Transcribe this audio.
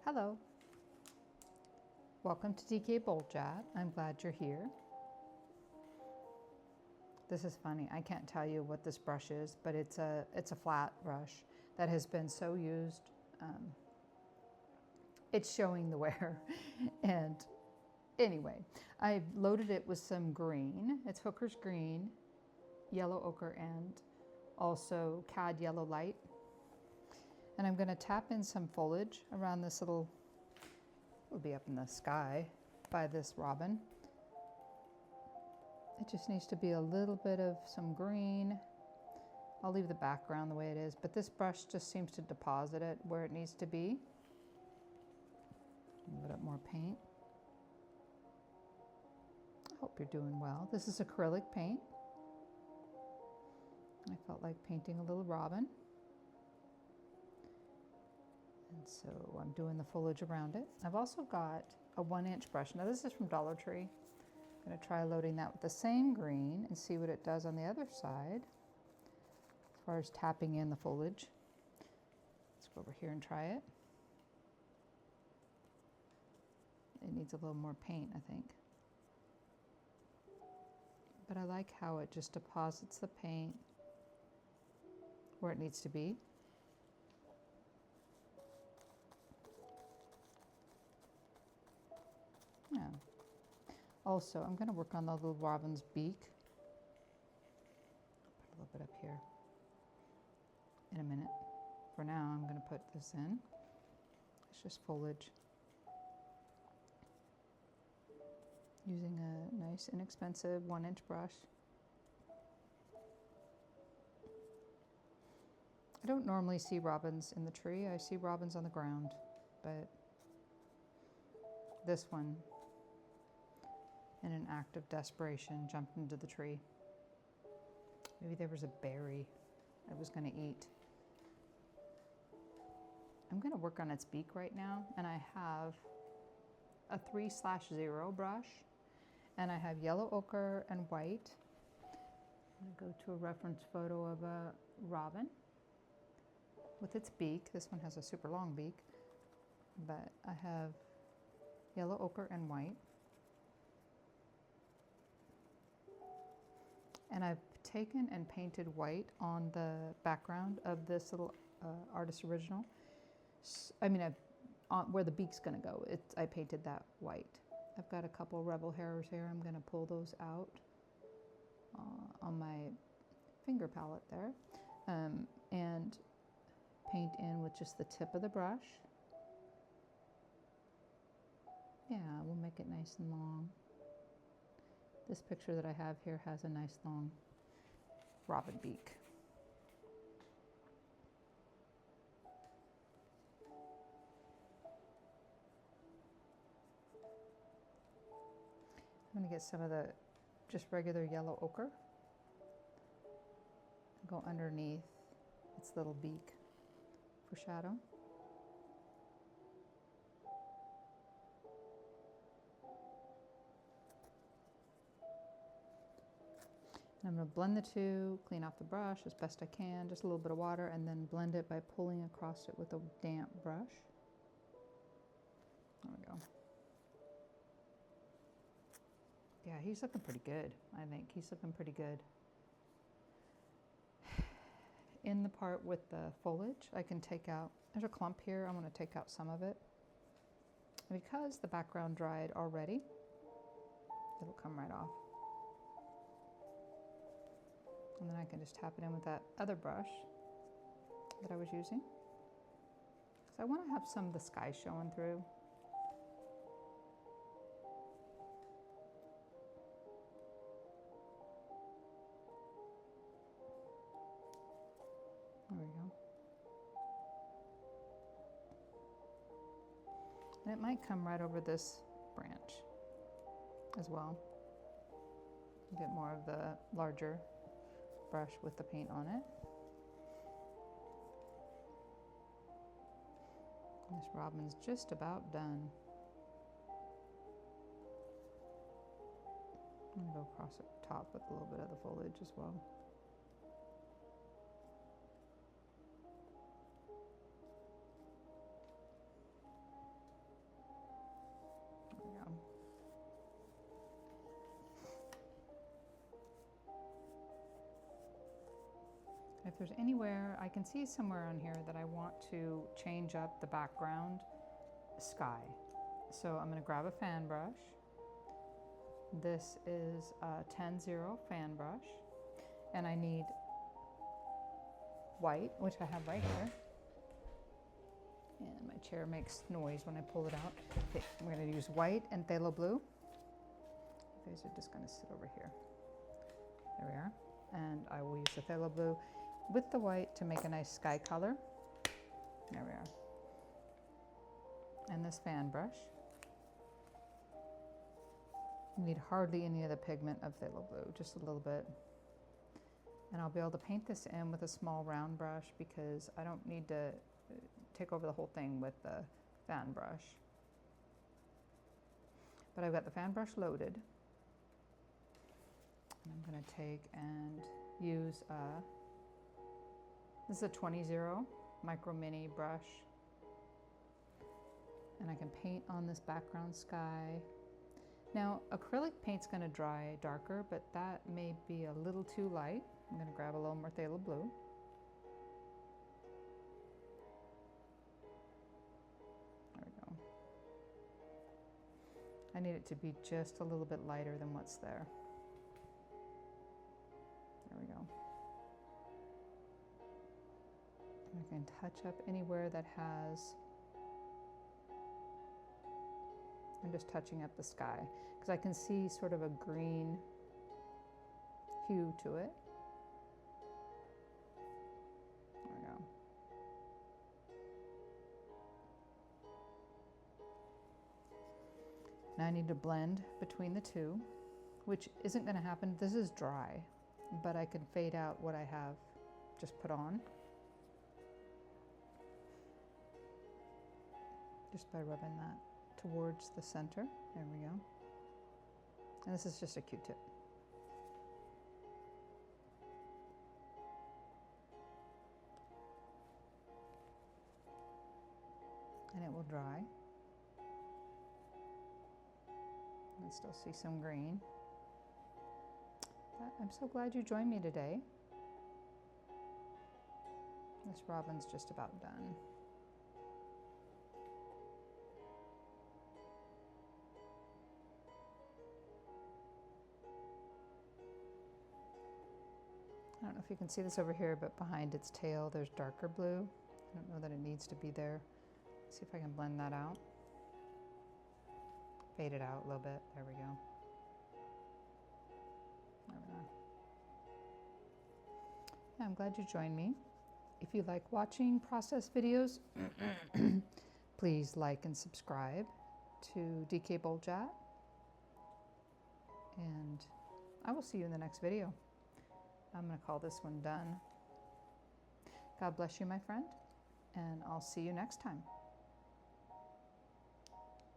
Hello. Welcome to DK Boljat. I'm glad you're here. This is funny. I can't tell you what this brush is, but it's a flat brush that has been so used. It's showing the wear. And anyway, I loaded it with some green. It's Hooker's Green, Yellow Ochre, and also Cad Yellow Light. And I'm going to tap in some foliage around this little, it'll be up in the sky by this robin. It just needs to be a little bit of some green. I'll leave the background the way it is, but this brush just seems to deposit it where it needs to be. A little bit more paint. I hope you're doing well. This is acrylic paint. I felt like painting a little robin. And so I'm doing the foliage around it. I've also got a 1-inch brush. Now this is from Dollar Tree. I'm going to try loading that with the same green and see what it does on the other side as far as tapping in the foliage. Let's go over here and try it. It needs a little more paint, I think. But I like how it just deposits the paint where it needs to be. Yeah. Also, I'm going to work on the little robin's beak. Put a little bit up here in a minute. For now, I'm going to put this in. It's just foliage. Using a nice, inexpensive 1-inch brush. I don't normally see robins in the tree. I see robins on the ground, but this one, in an act of desperation, jumped into the tree. Maybe there was a berry I was going to eat. I'm going to work on its beak right now, and I have a 3/0 brush, and I have yellow ochre and white. I'm going to go to a reference photo of a robin with its beak. This one has a super long beak, but I have yellow ochre and white. And I've taken and painted white on the background of this little artist original. I mean, where the beak's gonna go, I painted that white. I've got a couple rebel hairs here. I'm gonna pull those out on my finger palette there. And paint in with just the tip of the brush. Yeah, we'll make it nice and long. This picture that I have here has a nice long robin beak. I'm going to get some of the just regular yellow ochre. Go underneath its little beak for shadow. And I'm going to blend the two, clean off the brush as best I can, just a little bit of water, and then blend it by pulling across it with a damp brush. There we go. Yeah, he's looking pretty good, I think. He's looking pretty good. In the part with the foliage, I can take out, there's a clump here, I'm going to take out some of it. And because the background dried already, it'll come right off. And then I can just tap it in with that other brush that I was using. So I want to have some of the sky showing through. There we go. And it might come right over this branch as well. Get more of the larger brush with the paint on it. And this robin's just about done. I'm going to go across the top with a little bit of the foliage as well. there's anywhere, I can see somewhere on here that I want to change up the background sky. So I'm going to grab a fan brush. This is a 10-0 fan brush, and I need white, which I have right here. And my chair makes noise when I pull it out. Okay, I'm going to use white and phthalo blue. You guys are just going to sit over here. There we are. And I will use the phthalo blue with the white to make a nice sky color. There we are. And this fan brush. You need hardly any of the pigment of phthalo blue, just a little bit. And I'll be able to paint this in with a small round brush because I don't need to take over the whole thing with the fan brush. But I've got the fan brush loaded. And I'm going to take and use this is a 20-0 micro mini brush. And I can paint on this background sky. Now, acrylic paint's going to dry darker, but that may be a little too light. I'm going to grab a little more phthalo blue. There we go. I need it to be just a little bit lighter than what's there. There we go. And I can touch up anywhere that has, I'm just touching up the sky because I can see sort of a green hue to it. There we go. Now I need to blend between the two, which isn't going to happen. This is dry, but I can fade out what I have just put on just by rubbing that towards the center. There we go. And this is just a Q-tip. And it will dry. I still see some green. But I'm so glad you joined me today. This robin's just about done. I don't know if you can see this over here, but behind its tail there's darker blue. I don't know that it needs to be there. Let's see if I can blend that out. Fade it out a little bit. There we go. There we are. Yeah, I'm glad you joined me. If you like watching process videos, please like and subscribe to DK Boljat. And I will see you in the next video. I'm going to call this one done. God bless you, my friend, and I'll see you next time.